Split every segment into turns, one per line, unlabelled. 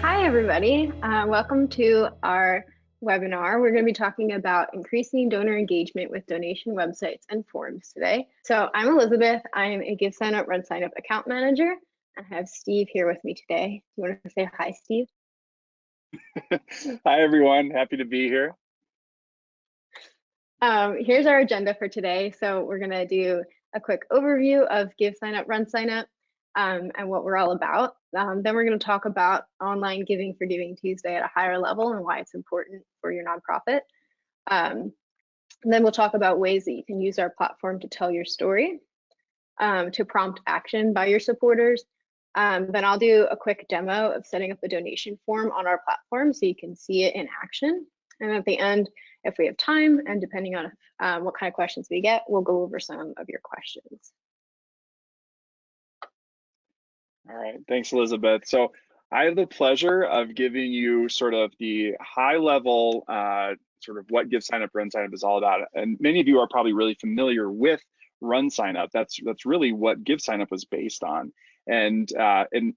Hi, everybody. Welcome to our webinar. We're going to be talking about increasing donor engagement with donation websites and forums today. So I'm Elizabeth. I'm a GiveSignup, RunSignup account manager. I have Steve here with me today. You want to say hi, Steve?
Hi, everyone. Happy to be here.
Here's our agenda for today. So we're going to do a quick overview of GiveSignup, RunSignup, and what we're all about. Then we're going to talk about online giving for GivingTuesday at a higher level and why it's important for your nonprofit. And then we'll talk about ways that you can use our platform to tell your story, to prompt action by your supporters. Then I'll do a quick demo of setting up a donation form on our platform so you can see it in action. And at the end, if we have time, and depending on what kind of questions we get, we'll go over some of your questions.
All right. Thanks, Elizabeth. So I have the pleasure of giving you sort of the high level, sort of what GiveSignup, RunSignup is all about. And many of you are probably really familiar with RunSignup. That's really what GiveSignup was based on. And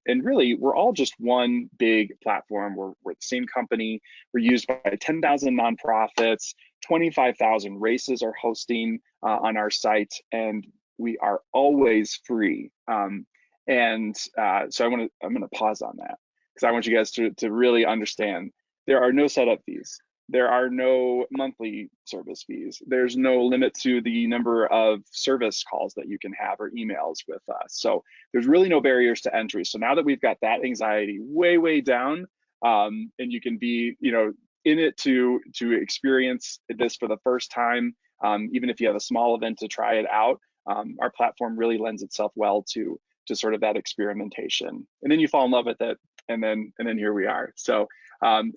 really, we're all just one big platform. We're the same company. We're used by 10,000 nonprofits. 25,000 races are hosting on our site, and we are always free. So I'm gonna pause on that because I want you guys to really understand there are no setup fees. There are no monthly service fees. There's no limit to the number of service calls that you can have or emails with us. So there's really no barriers to entry. So now that we've got that anxiety way down, and you can be, in it to experience this for the first time, even if you have a small event to try it out, our platform really lends itself well to sort of that experimentation, and then you fall in love with it, and then here we are. So and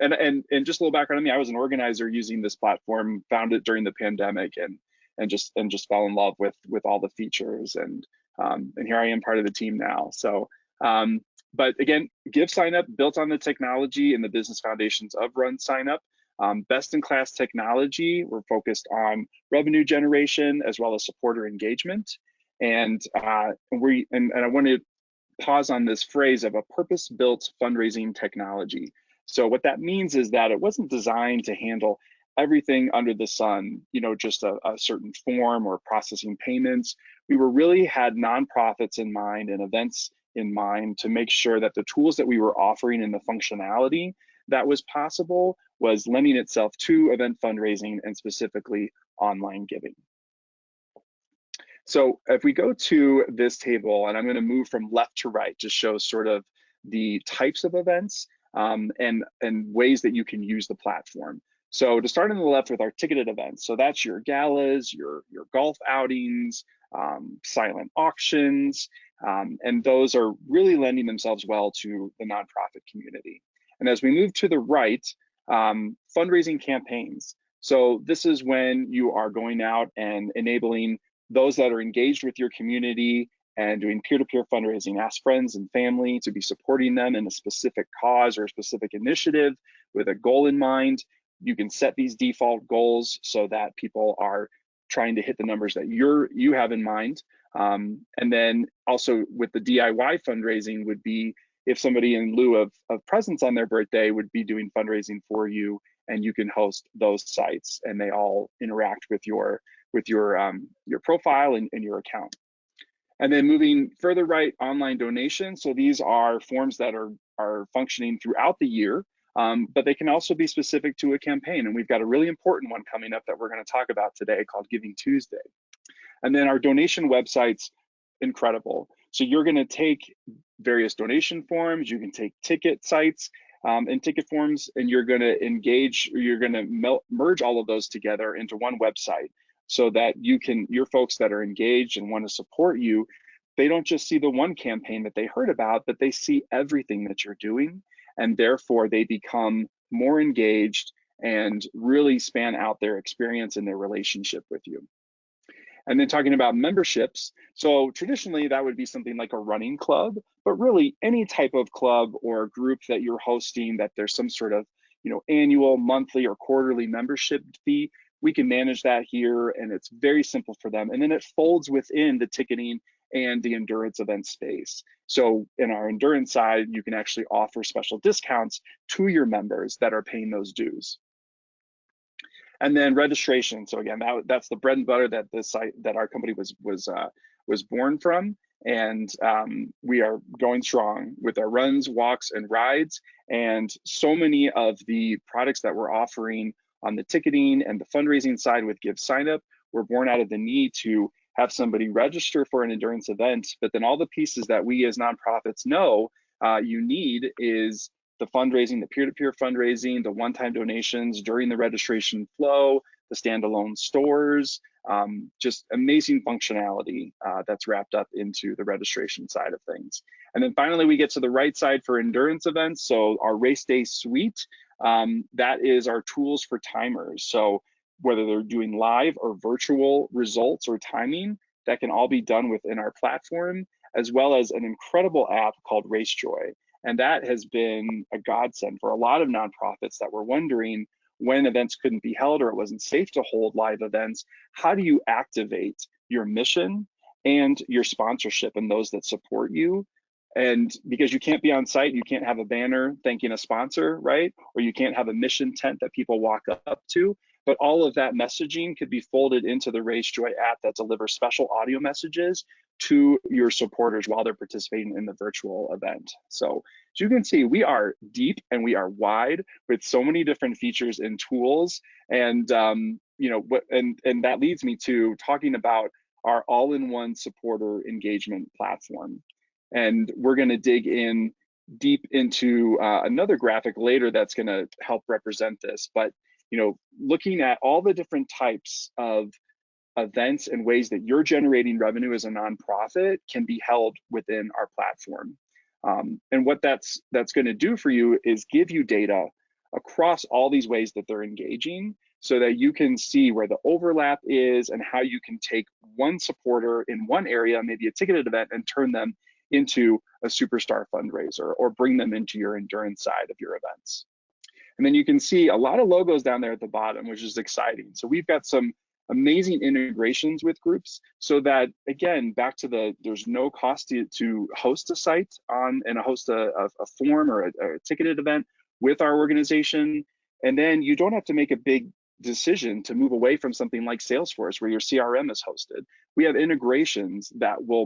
just a little background on me: I was an organizer using this platform, found it during the pandemic, and just fell in love with all the features, and here I am, part of the team now. So but again, GiveSignup built on the technology and the business foundations of RunSignup. Best in class technology. We're focused on revenue generation as well as supporter engagement. And I want to pause on this phrase of a purpose-built fundraising technology. So what that means is that it wasn't designed to handle everything under the sun, just a certain form or processing payments. We really had nonprofits in mind and events in mind to make sure that the tools that we were offering and the functionality that was possible was lending itself to event fundraising and specifically online giving. So if we go to this table, and I'm going to move from left to right to show sort of the types of events and ways that you can use the platform. So to start on the left with our ticketed events, so that's your galas, your golf outings, silent auctions, and those are really lending themselves well to the nonprofit community. And as we move to the right, fundraising campaigns. So this is when you are going out and enabling those that are engaged with your community and doing peer-to-peer fundraising. Ask friends and family to be supporting them in a specific cause or a specific initiative with a goal in mind. You can set these default goals so that people are trying to hit the numbers that you have in mind. And then also with the DIY fundraising would be if somebody in lieu of presents on their birthday would be doing fundraising for you, and you can host those sites and they all interact with your profile and your account. And then moving further right, online donations. So these are forms that are functioning throughout the year, but they can also be specific to a campaign. And we've got a really important one coming up that we're going to talk about today called GivingTuesday. And then our donation websites, incredible. So you're going to take various donation forms, you can take ticket sites and ticket forms, and you're going to engage, or you're going to merge all of those together into one website, so that your folks that are engaged and want to support you, they don't just see the one campaign that they heard about, but they see everything that you're doing, and therefore they become more engaged and really span out their experience and their relationship with you. And then talking about memberships, so traditionally that would be something like a running club, but really any type of club or group that you're hosting that there's some sort of annual, monthly, or quarterly membership fee, we can manage that here, and it's very simple for them. And then it folds within the ticketing and the endurance event space. So in our endurance side, you can actually offer special discounts to your members that are paying those dues. And then registration. So again, that's the bread and butter that this site, that our company was born from. And we are going strong with our runs, walks, and rides. And so many of the products that we're offering on the ticketing and the fundraising side with GiveSignup were born out of the need to have somebody register for an endurance event. But then all the pieces that we as nonprofits know you need is the fundraising, the peer-to-peer fundraising, the one-time donations during the registration flow, the standalone stores, just amazing functionality that's wrapped up into the registration side of things. And then finally, we get to the right side for endurance events. So our race day suite, that is our tools for timers. So whether they're doing live or virtual results or timing, that can all be done within our platform, as well as an incredible app called RaceJoy. And that has been a godsend for a lot of nonprofits that were wondering when events couldn't be held or it wasn't safe to hold live events. How do you activate your mission and your sponsorship and those that support you? And because you can't be on site, you can't have a banner thanking a sponsor, right? Or you can't have a mission tent that people walk up to. But all of that messaging could be folded into the RaceJoy app that delivers special audio messages to your supporters while they're participating in the virtual event. So as you can see, we are deep and we are wide with so many different features and tools. And you know, and that leads me to talking about our all-in-one supporter engagement platform. And we're going to dig in deep into another graphic later that's going to help represent this. But you know, looking at all the different types of events and ways that you're generating revenue as a nonprofit can be held within our platform. And what that's going to do for you is give you data across all these ways that they're engaging so that you can see where the overlap is and how you can take one supporter in one area, maybe a ticketed event, and turn them into a superstar fundraiser or bring them into your endurance side of your events. And then you can see a lot of logos down there at the bottom, which is exciting. So we've got some amazing integrations with groups so that, again, back to there's no cost to host a site on and host a form or a ticketed event with our organization. And then you don't have to make a big decision to move away from something like Salesforce where your CRM is hosted. We have integrations that will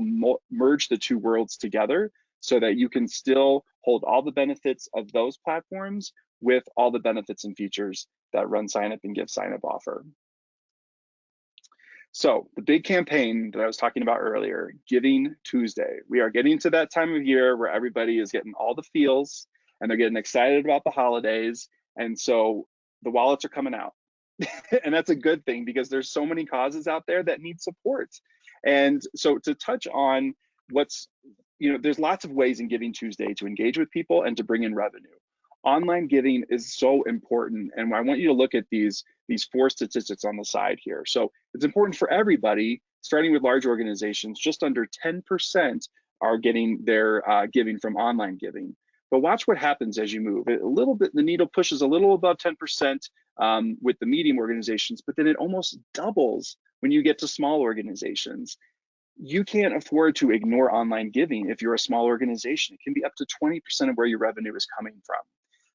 merge the two worlds together so that you can still hold all the benefits of those platforms with all the benefits and features that RunSignup and GiveSignup offer. So the big campaign that I was talking about earlier, Giving Tuesday. We are getting to that time of year where everybody is getting all the feels and they're getting excited about the holidays. And so the wallets are coming out. And that's a good thing because there's so many causes out there that need support. And so to touch on what's, you know, there's lots of ways in Giving Tuesday to engage with people and to bring in revenue. Online giving is so important. And I want you to look at these four statistics on the side here. So it's important for everybody, starting with large organizations, just under 10% are getting their giving from online giving. But watch what happens as you move. A little bit, the needle pushes a little above 10% with the medium organizations, but then it almost doubles when you get to small organizations. You can't afford to ignore online giving if you're a small organization. It can be up to 20% of where your revenue is coming from.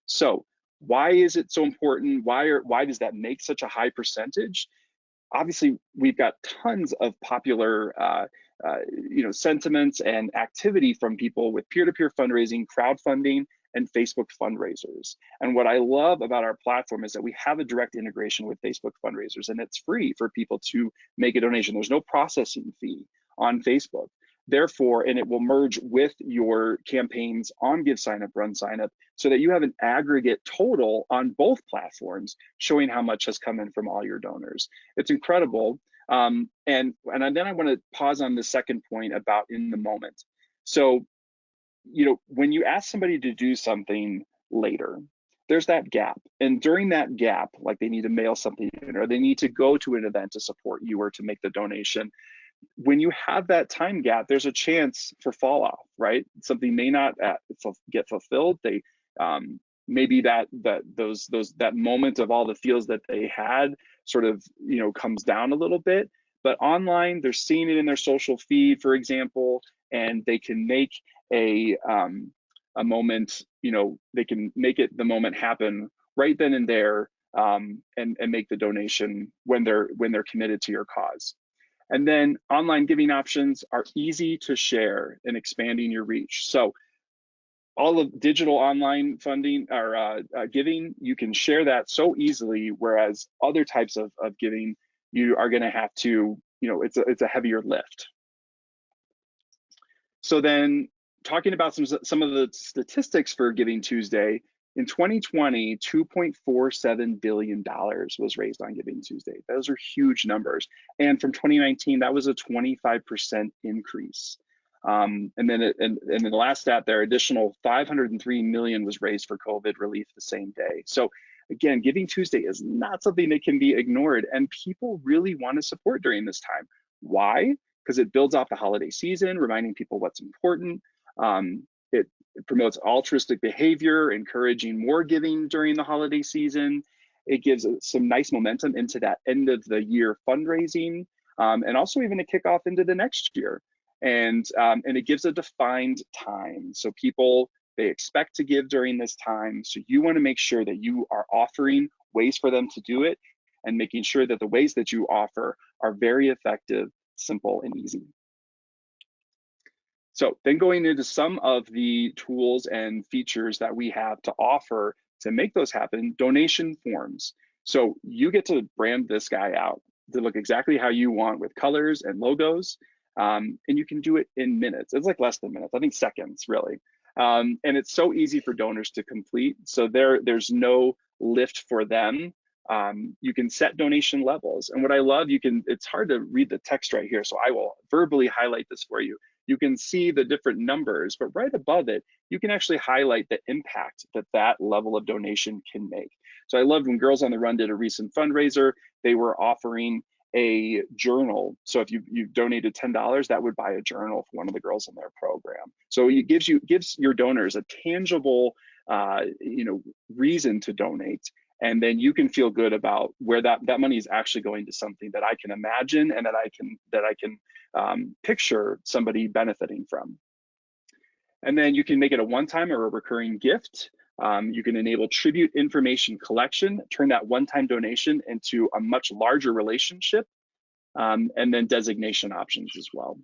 So why is it so important? Why does that make such a high percentage? Obviously, we've got tons of popular you know, sentiments and activity from people with peer-to-peer fundraising, crowdfunding, and Facebook fundraisers. And what I love about our platform is that we have a direct integration with Facebook fundraisers, and it's free for people to make a donation. There's no processing fee on Facebook. Therefore, and it will merge with your campaigns on GiveSignup, RunSignup, so that you have an aggregate total on both platforms showing how much has come in from all your donors. It's incredible. And then I want to pause on the second point about in the moment. So, you know, when you ask somebody to do something later, there's that gap. And during that gap, like they need to mail something in or they need to go to an event to support you or to make the donation. When you have that time gap, there's a chance for fall off, right? Something may not get fulfilled. They maybe that moment of all the feels that they had sort of, you know, comes down a little bit. But online, they're seeing it in their social feed, for example, and they can make a moment, they can make it the moment happen right then and there, and make the donation when they're committed to your cause. And then online giving options are easy to share and expanding your reach. So all of digital online funding or giving, you can share that so easily, whereas other types of giving, you are going to have to, it's a heavier lift. So then talking about some of the statistics for Giving Tuesday, in 2020, $2.47 billion was raised on Giving Tuesday. Those are huge numbers. And from 2019, that was a 25% increase. And then in the last stat there, additional 503 million was raised for COVID relief the same day. So again, Giving Tuesday is not something that can be ignored, and people really want to support during this time. Why? Because it builds off the holiday season, reminding people what's important. It promotes altruistic behavior, encouraging more giving during the holiday season. It gives some nice momentum into that end of the year fundraising, and also even a kickoff into the next year. And it gives a defined time. So people, they expect to give during this time. So you want to make sure that you are offering ways for them to do it, and making sure that the ways that you offer are very effective, simple, and easy. So then going into some of the tools and features that we have to offer to make those happen, donation forms. So you get to brand this guy out to look exactly how you want, with colors and logos, and you can do it in minutes. It's like less than minutes, I think seconds really. And it's so easy for donors to complete. So there's no lift for them. You can set donation levels. And what I love, it's hard to read the text right here, so I will verbally highlight this for you. You can see the different numbers, but right above it, you can actually highlight the impact that level of donation can make. So I loved when Girls on the Run did a recent fundraiser, they were offering a journal. So if you donated $10, that would buy a journal for one of the girls in their program. So it gives your donors a tangible reason to donate. And then you can feel good about where that money is actually going to something that I can imagine and that I can picture somebody benefiting from. And then you can make it a one-time or a recurring gift. You can enable tribute information collection, turn that one-time donation into a much larger relationship, and then designation options as well.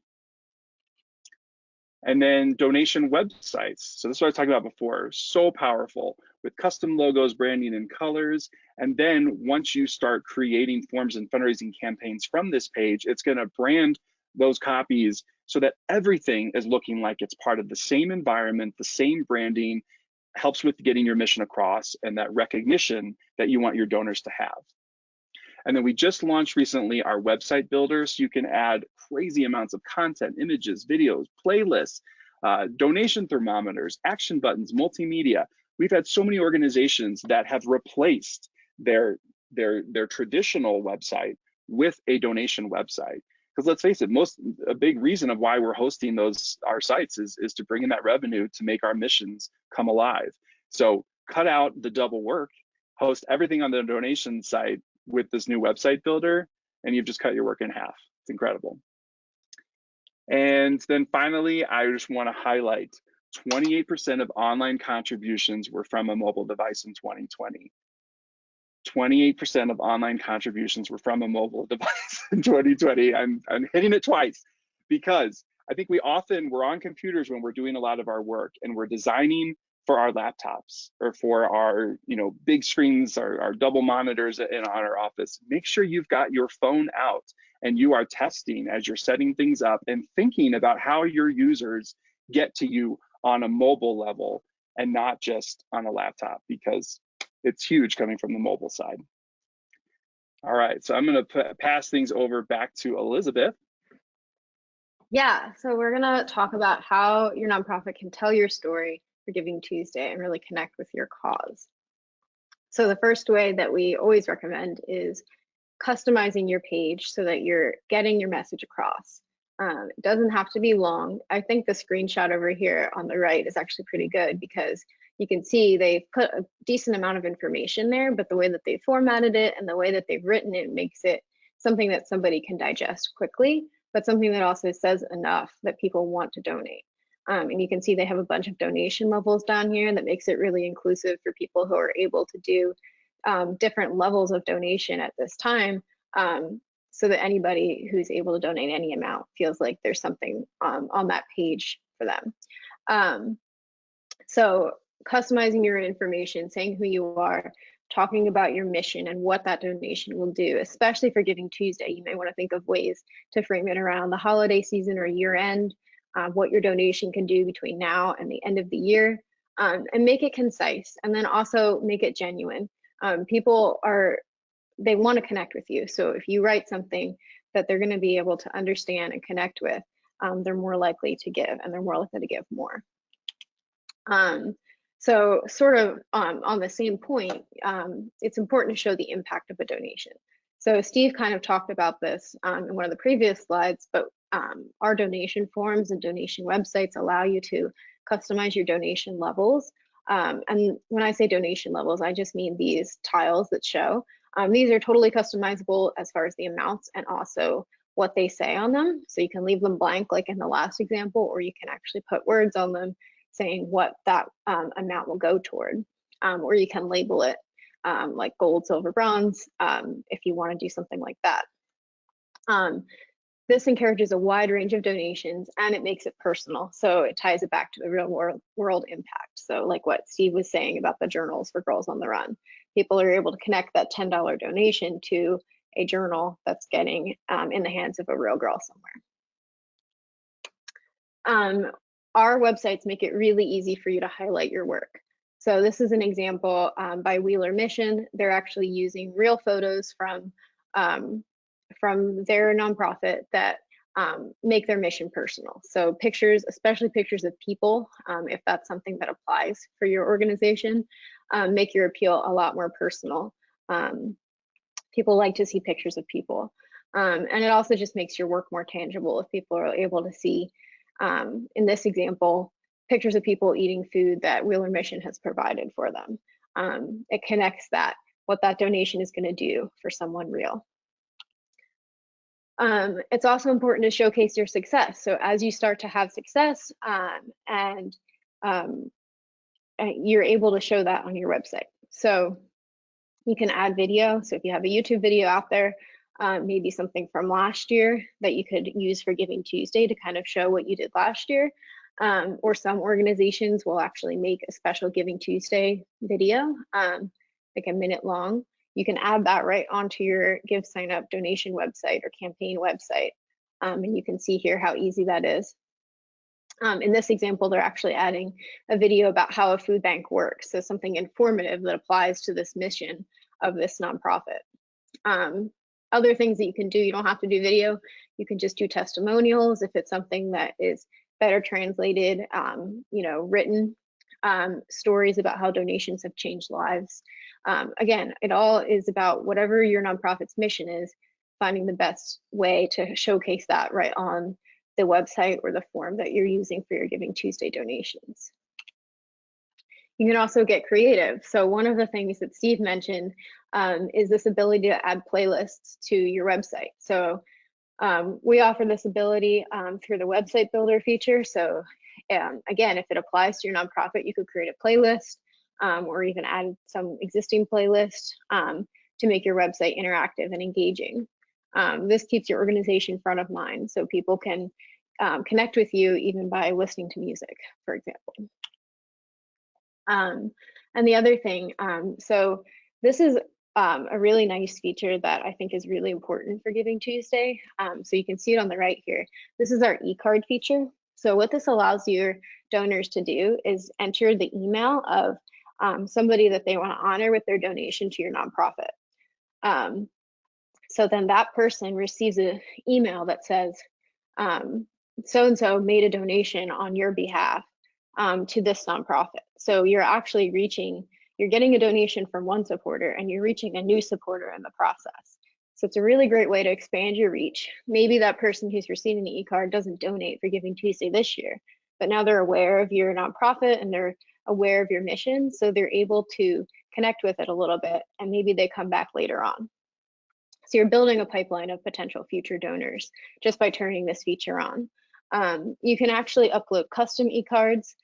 And then donation websites. So this is what I was talking about before, so powerful with custom logos, branding, and colors. And then once you start creating forms and fundraising campaigns from this page, it's gonna brand those copies so that everything is looking like it's part of the same environment, the same branding, helps with getting your mission across and that recognition that you want your donors to have. And then we just launched recently our website builder, so you can add crazy amounts of content, images, videos, playlists, donation thermometers, action buttons, multimedia. We've had so many organizations that have replaced their traditional website with a donation website. Because let's face it, a big reason of why we're hosting our sites is to bring in that revenue to make our missions come alive. So cut out the double work, host everything on the donation site with this new website builder, and you've just cut your work in half. It's incredible. And then finally, I just want to highlight 28% of online contributions were from a mobile device in 2020. 28% of online contributions were from a mobile device in 2020. I'm hitting it twice because I think we're on computers when we're doing a lot of our work, and we're designing for our laptops or for our big screens, our double monitors on our office. Make sure you've got your phone out and you are testing as you're setting things up and thinking about how your users get to you on a mobile level and not just on a laptop, because it's huge coming from the mobile side. All right, so I'm going to pass things over back to Elisabeth.
Yeah, so we're going to talk about how your nonprofit can tell your story for Giving Tuesday and really connect with your cause. So the first way that we always recommend is customizing your page so that you're getting your message across. It doesn't have to be long. I think the screenshot over here on the right is actually pretty good because you can see they've put a decent amount of information there, but the way that they formatted it and the way that they've written it makes it something that somebody can digest quickly, but something that also says enough that people want to donate. And you can see they have a bunch of donation levels down here that makes it really inclusive for people who are able to do different levels of donation at this time, so that anybody who's able to donate any amount feels like there's something on that page for them. So customizing your information, saying who you are, talking about your mission and what that donation will do, especially for Giving Tuesday. You may want to think of ways to frame it around the holiday season or year end, what your donation can do between now and the end of the year, and make it concise, and then also make it genuine. People they want to connect with you. So if you write something that they're going to be able to understand and connect with, they're more likely to give, and they're more likely to give more. So sort of on the same point, it's important to show the impact of a donation. So Steve kind of talked about this in one of the previous slides, but our donation forms and donation websites allow you to customize your donation levels. And when I say donation levels, I just mean these tiles that show. These are totally customizable as far as the amounts and also what they say on them. So you can leave them blank like in the last example, or you can actually put words on them saying what that amount will go toward, or you can label it like gold, silver, bronze, if you want to do something like that. This encourages a wide range of donations, and it makes it personal. So it ties it back to the real world impact. So like what Steve was saying about the journals for Girls on the Run, people are able to connect that $10 donation to a journal that's getting in the hands of a real girl somewhere. Our websites make it really easy for you to highlight your work. So this is an example by Wheeler Mission. They're actually using real photos from their nonprofit that make their mission personal. So pictures, especially pictures of people, if that's something that applies for your organization, make your appeal a lot more personal. People like to see pictures of people. And it also just makes your work more tangible if people are able to see, in this example, pictures of people eating food that Wheeler Mission has provided for them. It connects what that donation is going to do for someone real. It's also important to showcase your success. So as you start to have success and you're able to show that on your website. So you can add video. So if you have a YouTube video out there, maybe something from last year that you could use for Giving Tuesday to kind of show what you did last year. Or some organizations will actually make a special Giving Tuesday video, like a minute long. You can add that right onto your GiveSignup donation website or campaign website. And you can see here how easy that is. In this example, they're actually adding a video about how a food bank works. So something informative that applies to this mission of this nonprofit. Other things that you can do, you don't have to do video. You can just do testimonials if it's something that is better translated, written stories about how donations have changed lives. Again, it all is about whatever your nonprofit's mission is, finding the best way to showcase that right on the website or the form that you're using for your Giving Tuesday donations. You can also get creative. So one of the things that Steve mentioned is this ability to add playlists to your website. So we offer this ability through the website builder feature. So again, if it applies to your nonprofit, you could create a playlist or even add some existing playlist to make your website interactive and engaging. This keeps your organization front of mind so people can connect with you even by listening to music, for example. And the other thing, so this is a really nice feature that I think is really important for Giving Tuesday. So you can see it on the right here. This is our e-card feature. So what this allows your donors to do is enter the email of somebody that they want to honor with their donation to your nonprofit. So then that person receives an email that says, so-and-so made a donation on your behalf to this nonprofit. So you're actually you're getting a donation from one supporter and you're reaching a new supporter in the process. So it's a really great way to expand your reach. Maybe that person who's receiving the e-card doesn't donate for Giving Tuesday this year, but now they're aware of your nonprofit and they're aware of your mission, so they're able to connect with it a little bit and maybe they come back later on. So you're building a pipeline of potential future donors just by turning this feature on. You can actually upload custom e-cards.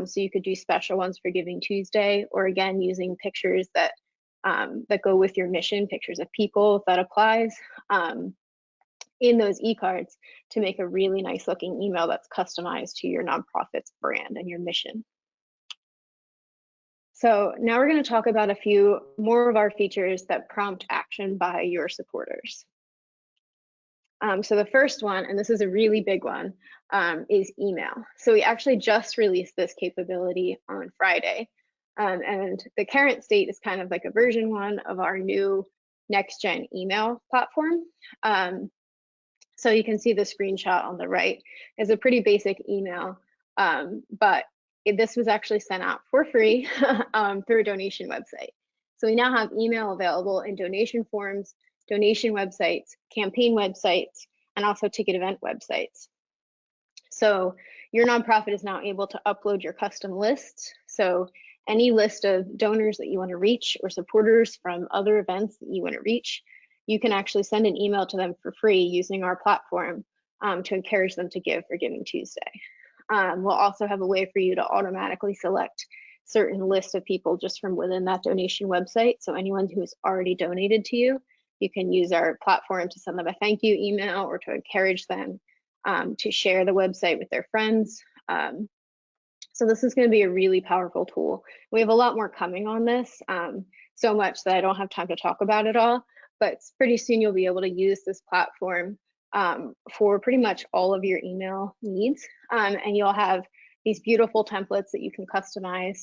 So you could do special ones for Giving Tuesday, or again, using pictures that go with your mission, pictures of people, if that applies, in those e-cards to make a really nice looking email that's customized to your nonprofit's brand and your mission. So now we're going to talk about a few more of our features that prompt action by your supporters. So the first one, and this is a really big one, is email. So we actually just released this capability on Friday. And the current state is kind of like a version 1 of our new next gen email platform. So you can see the screenshot on the right is a pretty basic email, but this was actually sent out for free through a donation website. So we now have email available in donation forms, donation websites, campaign websites, and also ticket event websites. So your nonprofit is now able to upload your custom lists. So any list of donors that you want to reach or supporters from other events that you want to reach, you can actually send an email to them for free using our platform to encourage them to give for Giving Tuesday. We'll also have a way for you to automatically select certain lists of people just from within that donation website. So anyone who's already donated to you, you can use our platform to send them a thank you email or to encourage them to share the website with their friends. So this is going to be a really powerful tool. We have a lot more coming on this, so much that I don't have time to talk about it all, but pretty soon you'll be able to use this platform for pretty much all of your email needs. And you'll have these beautiful templates that you can customize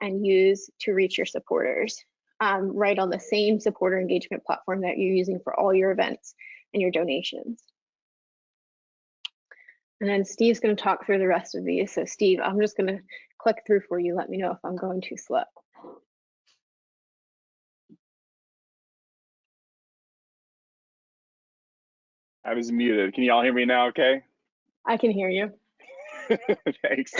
and use to reach your supporters, right on the same supporter engagement platform that you're using for all your events and your donations. And then Steve's going to talk through the rest of these. So Steve, I'm just going to click through for you. Let me know if I'm going too slow.
I was muted. Can you all hear me now? Okay.
I can hear you.
Thanks.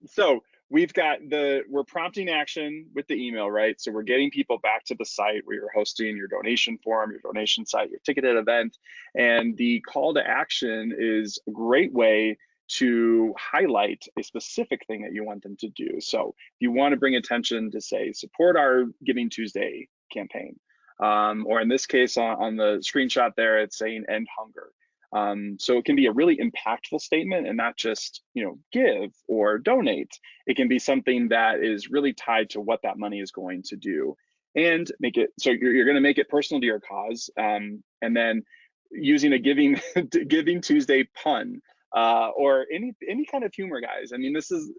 So we've got we're prompting action with the email, right? So we're getting people back to the site where you're hosting your donation form, your donation site, your ticketed event. And the call to action is a great way to highlight a specific thing that you want them to do. So if you want to bring attention to, say, support our Giving Tuesday campaign, or in this case on the screenshot there, it's saying end hunger. So it can be a really impactful statement and not just, give or donate. It can be something that is really tied to what that money is going to do, and make it so you're going to make it personal to your cause, and then using a Giving Tuesday pun, or any kind of humor, guys. I mean, this is,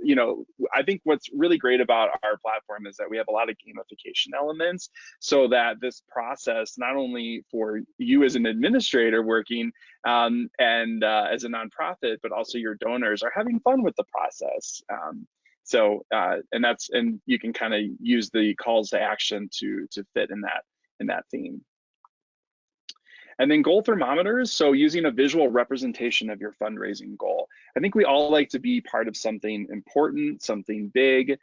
I think what's really great about our platform is that we have a lot of gamification elements, so that this process, not only for you as an administrator working and as a nonprofit, but also your donors are having fun with the process. And you can kind of use the calls to action to fit in that theme. And then goal thermometers, so using a visual representation of your fundraising goal. I think we all like to be part of something important, something big.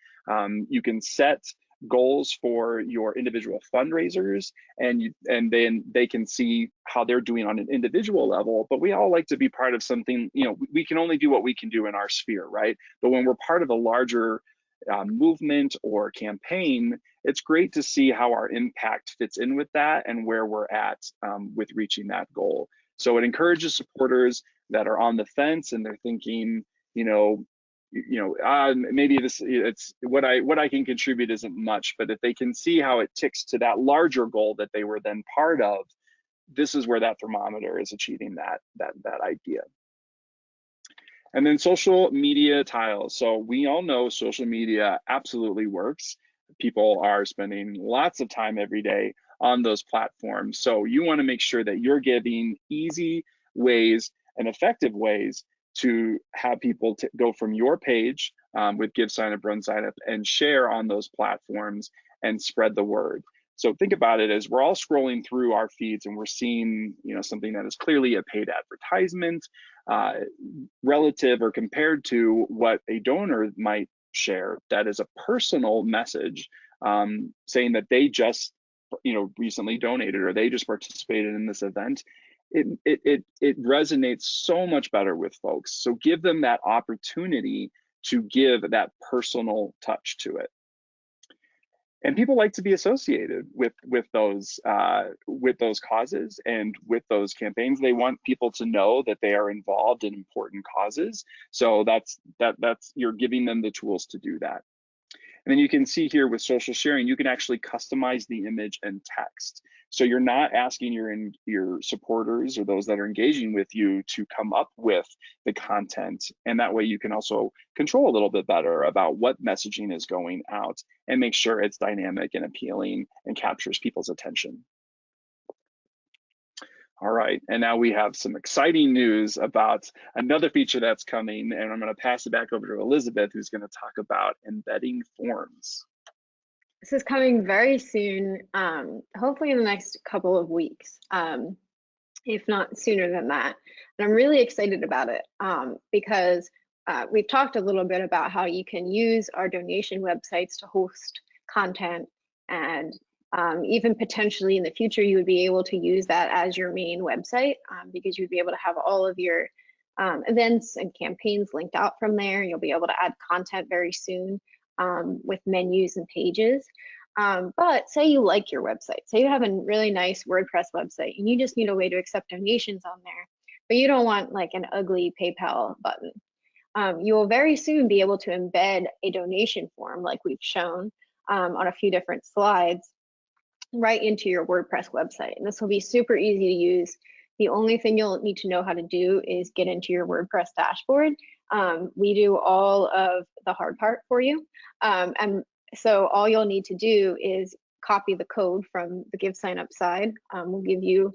You can set goals for your individual fundraisers, and then they can see how they're doing on an individual level. But we all like to be part of something, we can only do what we can do in our sphere, right? But when we're part of a larger movement or campaign, it's great to see how our impact fits in with that and where we're at with reaching that goal. So it encourages supporters that are on the fence and they're thinking, maybe it's what I can contribute isn't much, but if they can see how it ticks to that larger goal that they were then part of, this is where that thermometer is achieving that idea. And then social media tiles. So we all know social media absolutely works. People are spending lots of time every day on those platforms. So you want to make sure that you're giving easy ways and effective ways to have people go from your page with GiveSignup, RunSignup, and share on those platforms and spread the word. So think about it as we're all scrolling through our feeds and we're seeing, something that is clearly a paid advertisement, relative or compared to what a donor might share that is a personal message, saying that they just recently donated, or they just participated in this event, it resonates so much better with folks. So give them that opportunity to give that personal touch to it. And people like to be associated with those causes and with those campaigns. They want people to know that they are involved in important causes. So that's you're giving them the tools to do that. And then you can see here with social sharing, you can actually customize the image and text. So you're not asking your supporters or those that are engaging with you to come up with the content. And that way you can also control a little bit better about what messaging is going out and make sure it's dynamic and appealing and captures people's attention. All right, and now we have some exciting news about another feature that's coming, and I'm going to pass it back over to Elisabeth, who's going to talk about embedding forms.
This is coming very soon, hopefully in the next couple of weeks, if not sooner than that. And I'm really excited about it because we've talked a little bit about how you can use our donation websites to host content, and even potentially in the future, you would be able to use that as your main website because you'd be able to have all of your events and campaigns linked out from there. You'll be able to add content very soon with menus and pages. But say you like your website, say you have a really nice WordPress website and you just need a way to accept donations on there, but you don't want like an ugly PayPal button. You will very soon be able to embed a donation form like we've shown on a few different slides right into your WordPress website. And this will be super easy to use. The only thing you'll need to know how to do is get into your WordPress dashboard. We do all of the hard part for you. And so all you'll need to do is copy the code from the GiveSignup side. We'll give you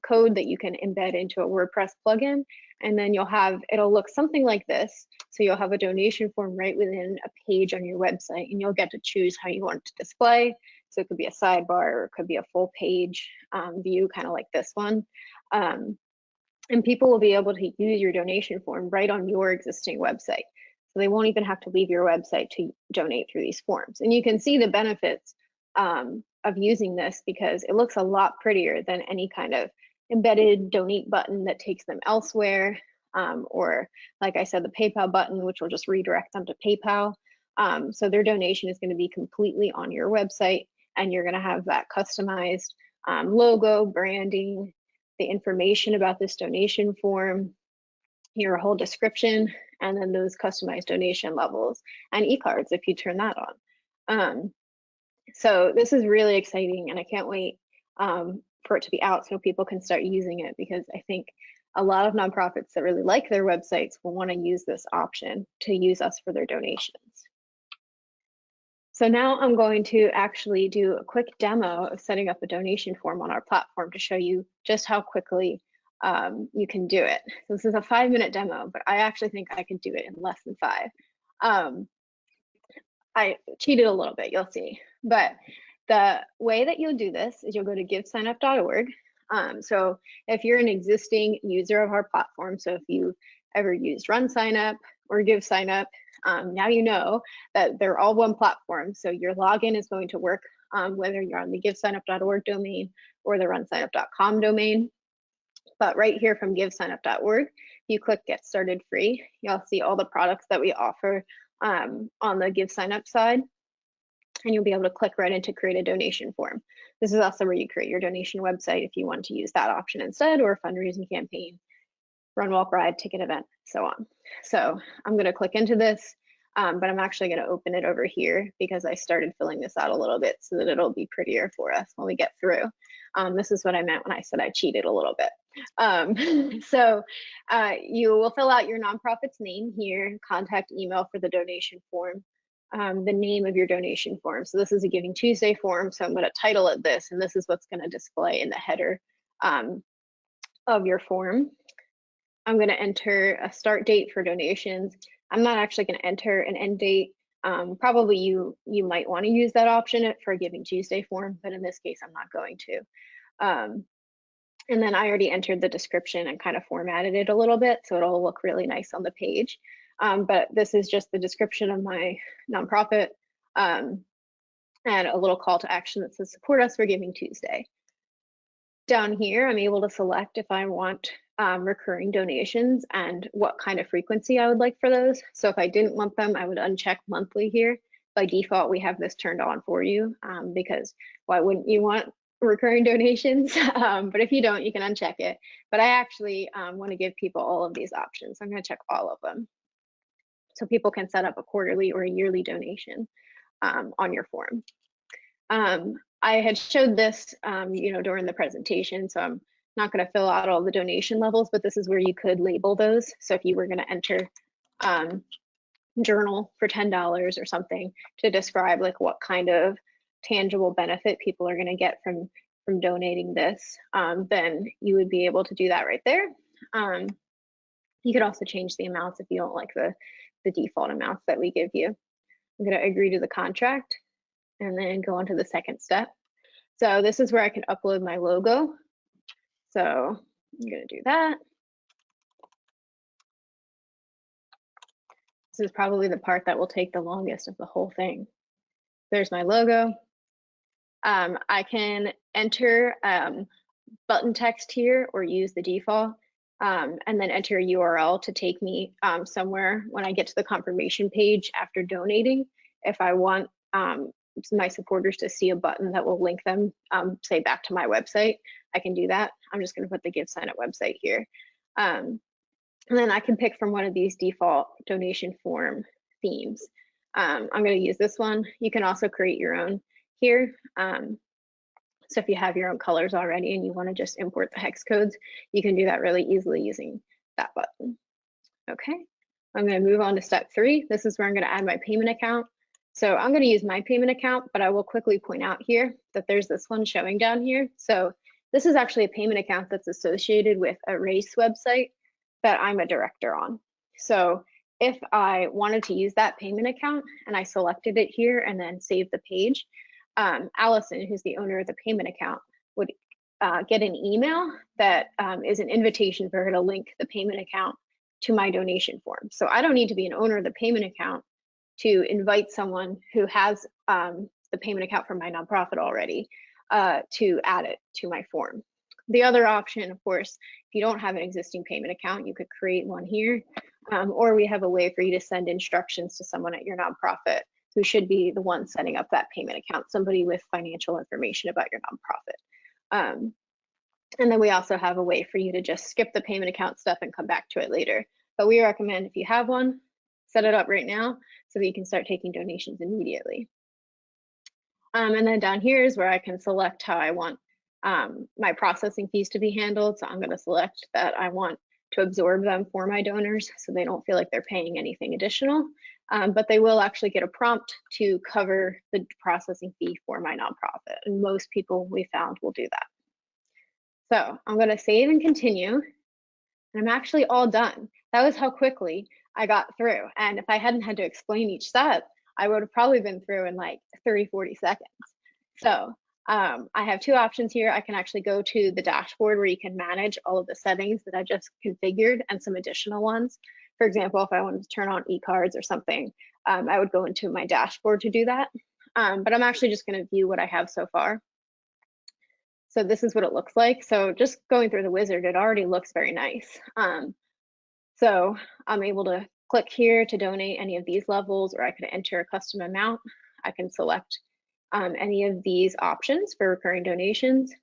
code that you can embed into a WordPress plugin, and then it'll look something like this. So you'll have a donation form right within a page on your website, and you'll get to choose how you want it to display. So it could be a sidebar, or it could be a full page view, kind of like this one. And people will be able to use your donation form right on your existing website. So they won't even have to leave your website to donate through these forms. And you can see the benefits of using this because it looks a lot prettier than any kind of embedded donate button that takes them elsewhere. Or like I said, the PayPal button, which will just redirect them to PayPal. So their donation is going to be completely on your website, and you're going to have that customized logo, branding, the information about this donation form, your whole description, and then those customized donation levels and e-cards if you turn that on. So this is really exciting, and I can't wait for it to be out so people can start using it, because I think a lot of nonprofits that really like their websites will want to use this option to use us for their donations. So now I'm going to actually do a quick demo of setting up a donation form on our platform to show you just how quickly you can do it. So this is a 5-minute demo, but I actually think I can do it in less than 5. I cheated a little bit, you'll see. But the way that you'll do this is you'll go to GiveSignup.org. So if you're an existing user of our platform, so if you ever used RunSignup or GiveSignup, now you know that they're all one platform. So your login is going to work whether you're on the GiveSignup.org domain or the RunSignup.com domain. But right here from GiveSignup.org, you click Get Started Free. You'll see all the products that we offer on the GiveSignup side, and you'll be able to click right into create a donation form. This is also where you create your donation website if you want to use that option instead, or a fundraising campaign, run, walk, ride, ticket event, so on. So I'm going to click into this, but I'm actually going to open it over here because I started filling this out a little bit so that it'll be prettier for us when we get through. This is what I meant when I said I cheated a little bit. So you will fill out your nonprofit's name here, contact email for the donation form, the name of your donation form. So this is a GivingTuesday form, so I'm going to title it this, and this is what's going to display in the header of your form. I'm going to enter a start date for donations. I'm not actually going to enter an end date. Probably you might want to use that option for a GivingTuesday form, but in this case, I'm not going to. And then I already entered the description and kind of formatted it a little bit, so it'll look really nice on the page. But this is just the description of my nonprofit. And and a little call to action that says support us for Giving Tuesday. Down here, I'm able to select if I want recurring donations and what kind of frequency I would like for those. So if I didn't want them, I would uncheck monthly here. By default, we have this turned on for you because why wouldn't you want recurring donations? But if you don't, you can uncheck it. But I actually want to give people all of these options. I'm going to check all of them. So people can set up a quarterly or a yearly donation on your form. I had showed this, during the presentation, so I'm not going to fill out all the donation levels, but this is where you could label those. So if you were going to enter journal for $10 or something to describe like what kind of tangible benefit people are going to get from donating this, then you would be able to do that right there. You could also change the amounts if you don't like the default amounts that we give you. I'm going to agree to the contract and then go on to the second step. So this is where I can upload my logo. So I'm going to do that. This is probably the part that will take the longest of the whole thing. There's my logo. I can enter button text here or use the default and then enter a URL to take me somewhere when I get to the confirmation page after donating. If I want my supporters to see a button that will link them, say back to my website, I can do that. I'm just going to put the GiveSignup website here. And then I can pick from one of these default donation form themes. I'm going to use this one. You can also create your own here. So if you have your own colors already and you want to just import the hex codes, you can do that really easily using that button. Okay, I'm going to move on to step 3. This is where I'm going to add my payment account. So I'm going to use my payment account, but I will quickly point out here that there's this one showing down here. So this is actually a payment account that's associated with a race website that I'm a director on. So if I wanted to use that payment account and I selected it here and then save the page, Allison, who's the owner of the payment account, would get an email that is an invitation for her to link the payment account to my donation form. So I don't need to be an owner of the payment account to invite someone who has the payment account for my nonprofit already to add it to my form. The other option, of course, if you don't have an existing payment account, you could create one here, or we have a way for you to send instructions to someone at your nonprofit who should be the one setting up that payment account, somebody with financial information about your nonprofit. And then we also have a way for you to just skip the payment account stuff and come back to it later. But we recommend if you have one, set it up right now so that you can start taking donations immediately. And then down here is where I can select how I want my processing fees to be handled. So I'm going to select that I want to absorb them for my donors so they don't feel like they're paying anything additional, but they will actually get a prompt to cover the processing fee for my nonprofit. And most people we found will do that. So I'm going to save and continue. And I'm actually all done. That was how quickly I got through. And if I hadn't had to explain each step, I would have probably been through in like 30, 40 seconds. So I have 2 options here. I can actually go to the dashboard where you can manage all of the settings that I just configured and some additional ones. For example, if I wanted to turn on e-cards or something, I would go into my dashboard to do that. But I'm actually just going to view what I have so far. So this is what it looks like. So just going through the wizard, it already looks very nice. So I'm able to click here to donate any of these levels, or I could enter a custom amount. I can select any of these options for recurring donations.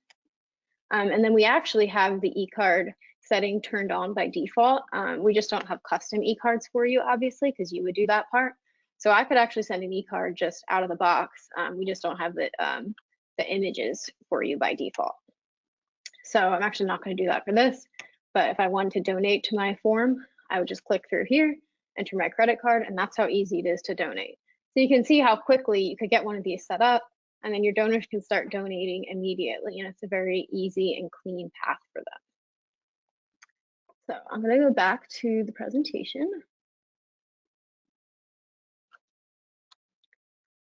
And then we actually have the e-card setting turned on by default. We just don't have custom e-cards for you, obviously, because you would do that part. So I could actually send an e-card just out of the box. We just don't have the images for you by default. So I'm actually not going to do that for this. But if I wanted to donate to my form, I would just click through here, enter my credit card, and that's how easy it is to donate. So you can see how quickly you could get one of these set up, and then your donors can start donating immediately, and it's a very easy and clean path for them. So I'm going to go back to the presentation.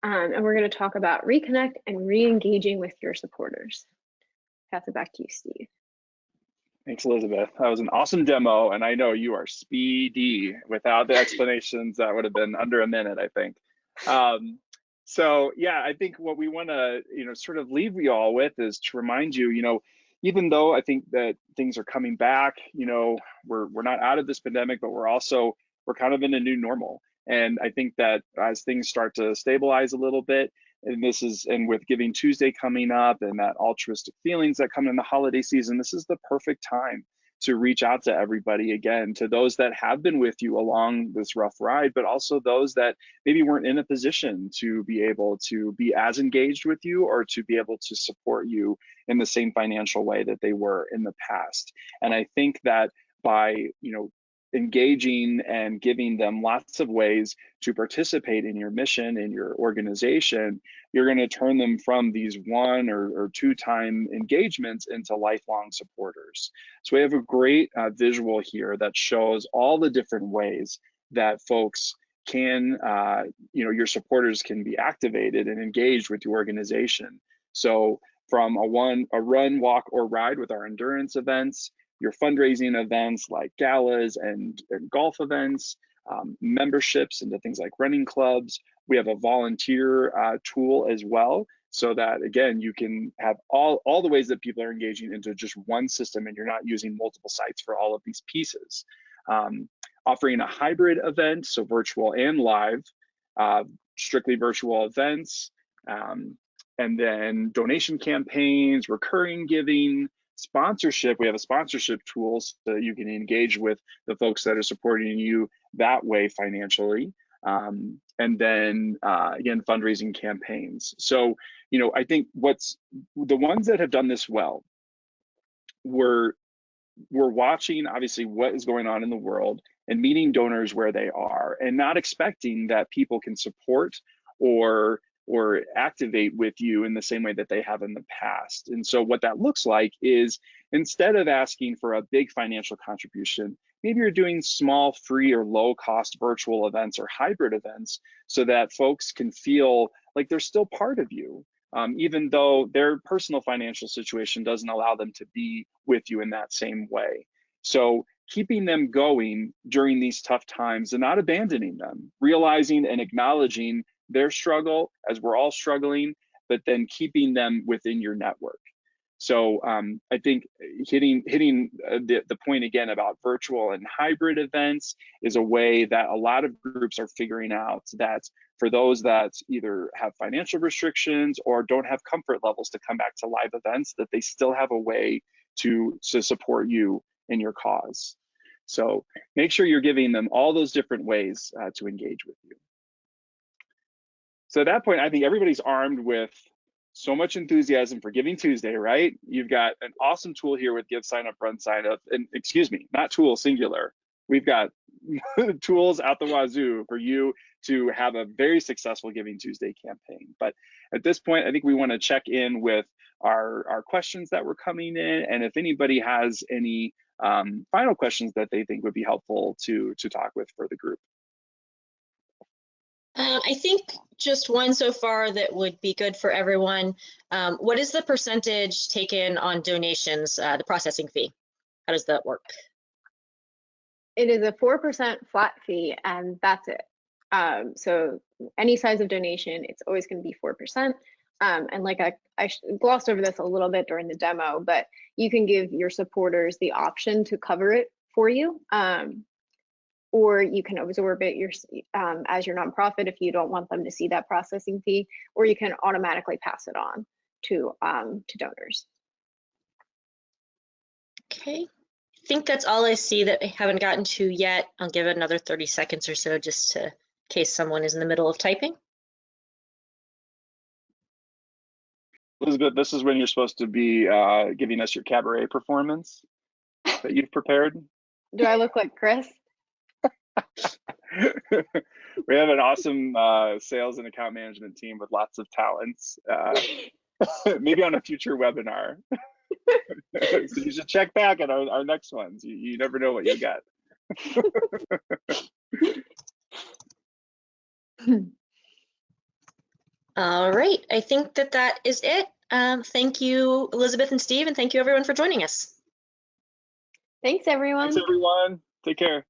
And we're going to talk about reconnect and re-engaging with your supporters. Pass it back to you, Steve.
Thanks, Elisabeth. That was an awesome demo, and I know you are speedy. Without the explanations, that would have been under a minute, I think. So yeah, I think what we want to, sort of leave you all with is to remind you, even though I think that things are coming back, we're not out of this pandemic, but we're kind of in a new normal. And I think that as things start to stabilize a little bit, and with Giving Tuesday coming up and that altruistic feelings that come in the holiday season, this is the perfect time to reach out to everybody again, to those that have been with you along this rough ride, but also those that maybe weren't in a position to be able to be as engaged with you or to be able to support you in the same financial way that they were in the past. And I think that by, engaging and giving them lots of ways to participate in your mission, in your organization, you're going to turn them from these one or two time engagements into lifelong supporters. So we have a great visual here that shows all the different ways that folks can, your supporters can be activated and engaged with your organization. So from a run, walk, or ride with our endurance events, your fundraising events like galas and golf events, memberships into things like running clubs. We have a volunteer tool as well, so that again, you can have all the ways that people are engaging into just one system and you're not using multiple sites for all of these pieces. Offering a hybrid event, so virtual and live, strictly virtual events, and then donation campaigns, recurring giving, sponsorship. We have a sponsorship tool so that you can engage with the folks that are supporting you that way financially. And then again, fundraising campaigns. So, I think what's the ones that have done this well, we're watching obviously what is going on in the world and meeting donors where they are and not expecting that people can support or activate with you in the same way that they have in the past. And so what that looks like is, instead of asking for a big financial contribution, maybe you're doing small, free or low cost virtual events or hybrid events so that folks can feel like they're still part of you, even though their personal financial situation doesn't allow them to be with you in that same way. So keeping them going during these tough times and not abandoning them, realizing and acknowledging their struggle as we're all struggling, but then keeping them within your network. So I think hitting the point again about virtual and hybrid events is a way that a lot of groups are figuring out that for those that either have financial restrictions or don't have comfort levels to come back to live events, that they still have a way to support you in your cause. So make sure you're giving them all those different ways to engage with you. So at that point, I think everybody's armed with so much enthusiasm for Giving Tuesday, right? You've got an awesome tool here with GiveSignup, RunSignup, and excuse me, not tool, singular. We've got tools out the wazoo for you to have a very successful Giving Tuesday campaign. But at this point, I think we want to check in with our questions that were coming in, and if anybody has any final questions that they think would be helpful to talk with for the group.
I think just one so far that would be good for everyone. What is the percentage taken on donations, the processing fee? How does that work?
It is a 4% flat fee, and that's it. So any size of donation, it's always going to be 4%. And like I glossed over this a little bit during the demo, but you can give your supporters the option to cover it for you. Or you can absorb it as your nonprofit if you don't want them to see that processing fee, or you can automatically pass it on to donors.
Okay, I think that's all I see that I haven't gotten to yet. I'll give it another 30 seconds or so just in case someone is in the middle of typing.
Elisabeth, this is when you're supposed to be giving us your cabaret performance that you've prepared.
Do I look like Chris?
We have an awesome sales and account management team with lots of talents. Maybe on a future webinar. So you should check back at our next ones. You never know what you get.
All right, I think that is it. Thank you, Elisabeth and Steve, and thank you everyone for joining us.
Thanks, everyone.
Thanks, everyone. Take care.